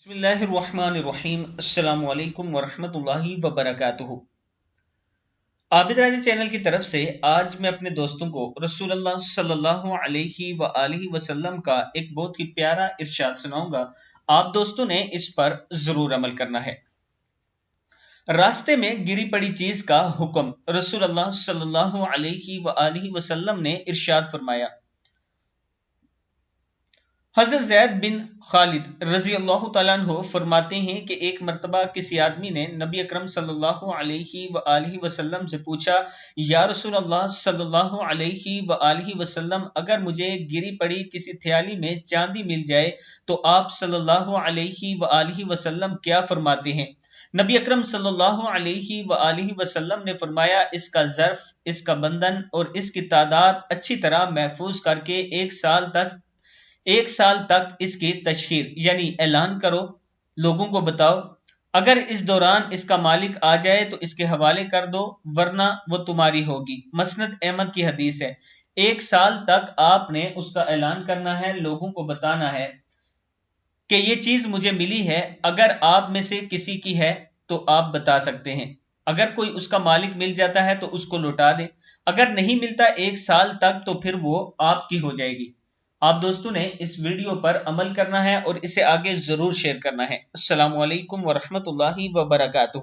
بسم اللہ الرحمن الرحیم۔ السلام علیکم ورحمۃ اللہ وبرکاتہ۔ عابد راجہ چینل کی طرف سے آج میں اپنے دوستوں کو رسول اللہ صلی اللہ علیہ وآلہ وسلم کا ایک بہت ہی پیارا ارشاد سناؤں گا۔ آپ دوستوں نے اس پر ضرور عمل کرنا ہے۔ راستے میں گری پڑی چیز کا حکم رسول اللہ صلی اللہ علیہ وآلہ وسلم نے ارشاد فرمایا۔ حضرت زید بن خالد رضی اللہ تعالیٰ عنہ فرماتے ہیں کہ ایک مرتبہ کسی آدمی نے نبی اکرم صلی اللہ علیہ وآلہ وسلم سے پوچھا، یا رسول اللہ صلی اللہ علیہ وآلہ وسلم، اگر مجھے گری پڑی کسی تھیالی میں چاندی مل جائے تو آپ صلی اللہ علیہ وآلہ وسلم کیا فرماتے ہیں؟ نبی اکرم صلی اللہ علیہ وآلہ وسلم نے فرمایا، اس کا ظرف، اس کا بندن اور اس کی تعداد اچھی طرح محفوظ کر کے ایک سال تک اس کی تشہیر یعنی اعلان کرو، لوگوں کو بتاؤ۔ اگر اس دوران اس کا مالک آ جائے تو اس کے حوالے کر دو، ورنہ وہ تمہاری ہوگی۔ مسند احمد کی حدیث ہے۔ ایک سال تک آپ نے اس کا اعلان کرنا ہے، لوگوں کو بتانا ہے کہ یہ چیز مجھے ملی ہے۔ اگر آپ میں سے کسی کی ہے تو آپ بتا سکتے ہیں۔ اگر کوئی اس کا مالک مل جاتا ہے تو اس کو لوٹا دے۔ اگر نہیں ملتا ایک سال تک تو پھر وہ آپ کی ہو جائے گی۔ آپ دوستوں نے اس ویڈیو پر عمل کرنا ہے اور اسے آگے ضرور شیئر کرنا ہے۔ السلام علیکم ورحمۃ اللہ وبرکاتہ۔